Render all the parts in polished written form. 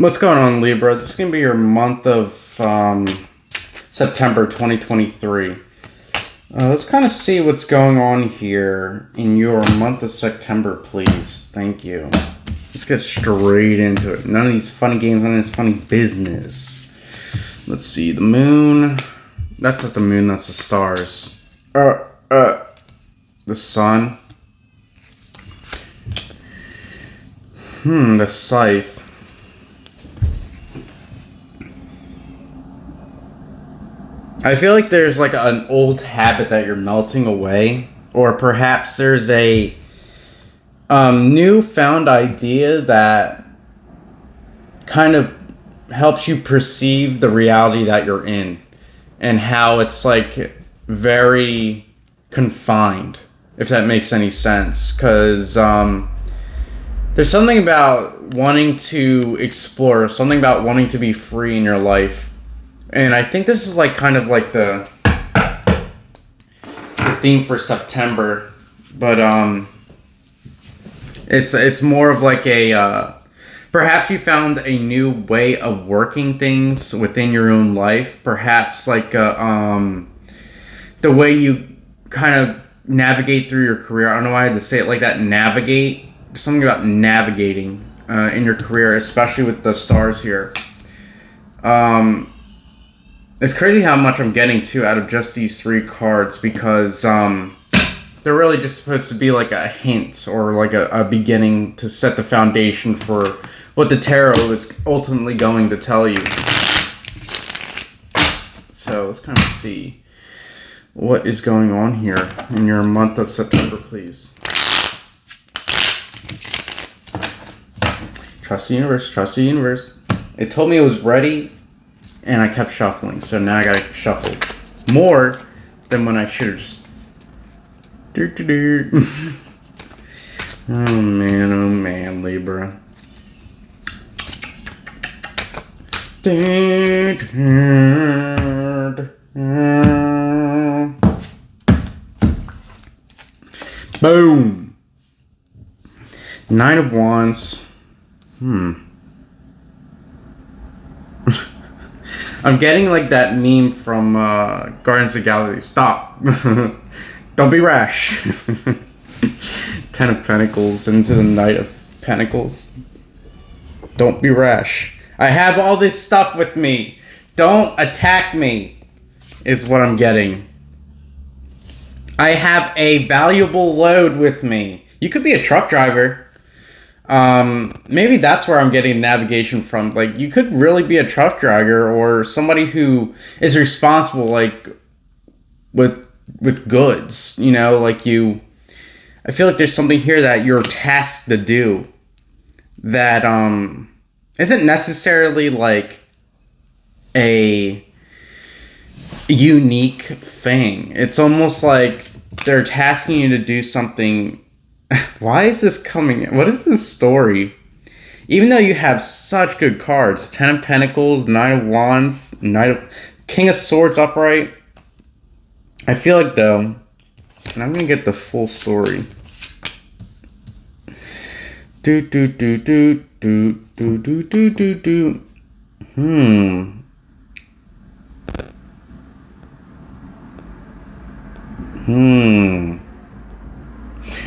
What's going on, Libra? This is going to be your month of September 2023. Let's kind of see what's going on here in your month of September, please. Thank you. Let's get straight into it. None of these funny games, none of this funny business. Let's see. The moon. That's not the moon, that's the stars. The sun. The scythe. I feel like there's like an old habit that you're melting away, or perhaps there's a newfound idea that kind of helps you perceive the reality that you're in and how it's like very confined, if that makes any sense. Because there's something about wanting to explore, something about wanting to be free in your life. And I think this is like kind of like the theme for September, but it's more of like a perhaps you found a new way of working things within your own life. Perhaps like the way you kind of navigate through your career. I don't know why I had to say it like that. Navigate. There's something about navigating in your career, especially with the stars here. It's crazy how much I'm getting to out of just these three cards, because they're really just supposed to be like a hint or like a beginning to set the foundation for what the tarot is ultimately going to tell you. So let's kind of see what is going on here in your month of September, please. Trust the universe, trust the universe. It told me it was ready, and I kept shuffling, so now I gotta shuffle more than when I should have just... Oh man, Libra. Boom! Nine of Wands. I'm getting like that meme from Guardians of the Galaxy. Stop. Don't be rash. Ten of Pentacles into the Knight of Pentacles. Don't be rash. I have all this stuff with me. Don't attack me, is what I'm getting. I have a valuable load with me. You could be a truck driver. Maybe that's where I'm getting navigation from. Like, you could really be a truck driver or somebody who is responsible, like, with goods, you know, like I feel like there's something here that you're tasked to do that, isn't necessarily, like, a unique thing. It's almost like they're tasking you to do something. Why is this coming in? What is this story? Even though you have such good cards, Ten of Pentacles, Nine of Wands, King of Swords upright. I feel like though, and I'm gonna get the full story.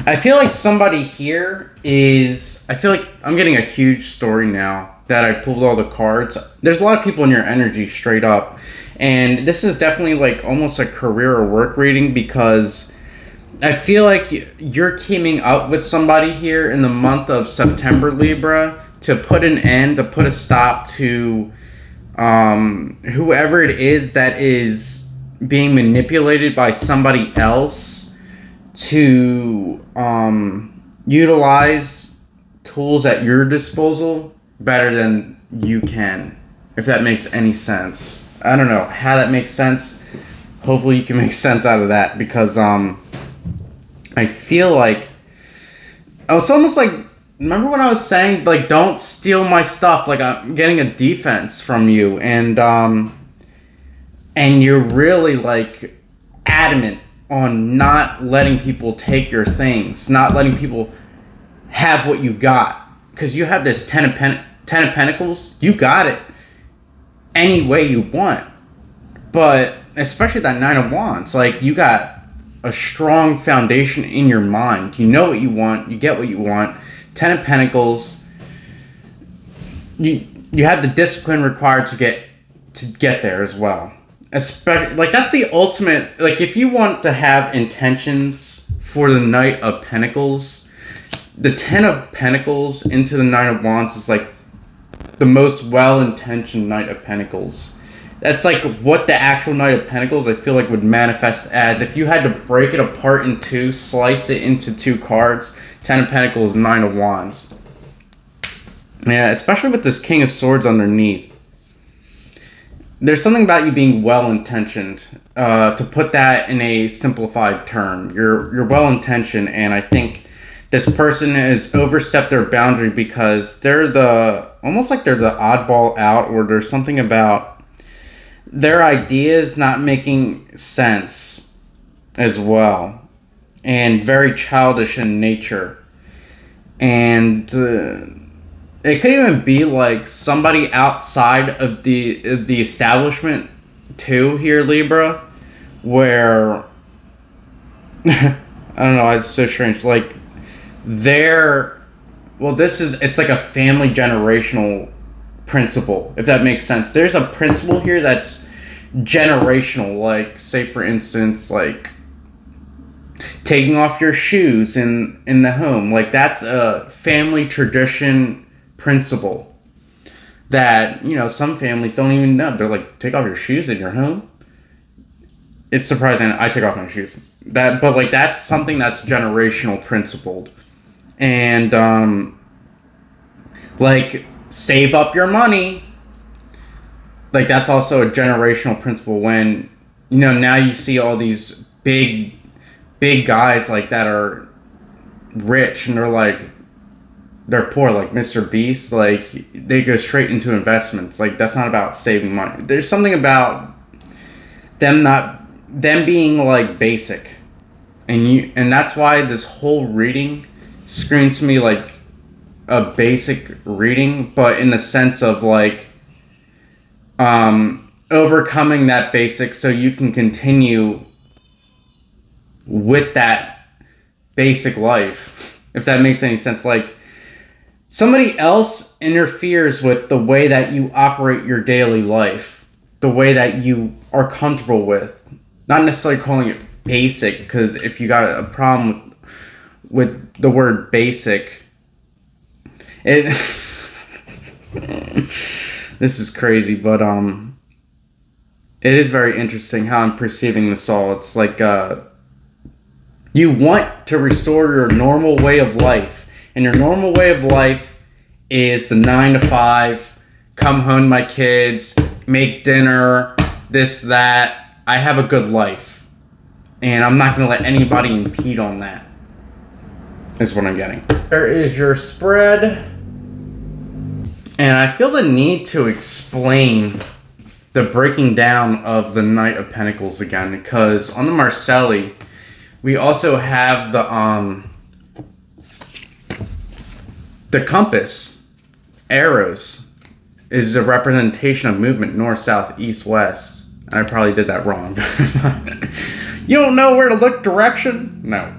I feel like somebody here is... I feel like I'm getting a huge story now that I pulled all the cards. There's a lot of people in your energy, straight up. And this is definitely like almost a career or work reading, because I feel like you're teaming up with somebody here in the month of September, Libra, to put an end, to put a stop to whoever it is that is being manipulated by somebody else to utilize tools at your disposal better than you can, if that makes any sense. I don't know how that makes sense. Hopefully you can make sense out of that, because I feel like it's almost like, remember when I was saying, like, don't steal my stuff, like I'm getting a defense from you, and you're really like adamant on not letting people take your things, not letting people have what you got, because you have this Ten of Ten of Pentacles, you got it any way you want. But especially that Nine of Wands, like, you got a strong foundation in your mind. You know what you want. You get what you want. Ten of Pentacles, you have the discipline required to get there as well. Especially, like, that's the ultimate. Like, if you want to have intentions for the Knight of Pentacles, the Ten of Pentacles into the Nine of Wands is like the most well-intentioned Knight of Pentacles. That's like what the actual Knight of Pentacles, I feel like, would manifest as. If you had to break it apart in two, slice it into two cards, Ten of Pentacles, Nine of Wands. Yeah, especially with this King of Swords underneath. There's something about you being well-intentioned. To put that in a simplified term, you're well-intentioned, and I think this person has overstepped their boundary because they're almost like they're the oddball out, or there's something about their ideas not making sense as well, and very childish in nature. And it could even be like somebody outside of the establishment too here, Libra, where I don't know, it's so strange. Like, it's like a family generational principle, if that makes sense. There's a principle here that's generational, like, say for instance, like taking off your shoes in the home. Like, that's a family tradition principle that, you know, some families don't even know. They're like, take off your shoes in your home? It's surprising. I take off my shoes. But like, that's something that's generational principled. And like, save up your money. Like, that's also a generational principle. When, you know, now you see all these big guys like that are rich, and they're poor, like Mr. Beast. Like, they go straight into investments. Like, that's not about saving money. There's something about them being like basic, and that's why this whole reading screams to me like a basic reading, but in the sense of like overcoming that basic so you can continue with that basic life, if that makes any sense. Like, somebody else interferes with the way that you operate your daily life, the way that you are comfortable with. Not necessarily calling it basic, because if you got a problem with the word basic, this is crazy, but it is very interesting how I'm perceiving this all. It's like you want to restore your normal way of life, and your normal way of life is the 9 to 5, come home to my kids, make dinner, this, that. I have a good life, and I'm not going to let anybody impede on that, is what I'm getting. There is your spread, and I feel the need to explain the breaking down of the Knight of Pentacles again, because on the Marcelli, we also have the compass, arrows, is a representation of movement, north, south, east, west. I probably did that wrong. You don't know where to look direction? No.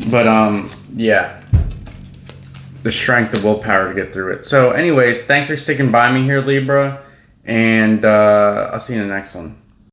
But yeah, the strength, the willpower to get through it. So anyways, thanks for sticking by me here, Libra, and I'll see you in the next one.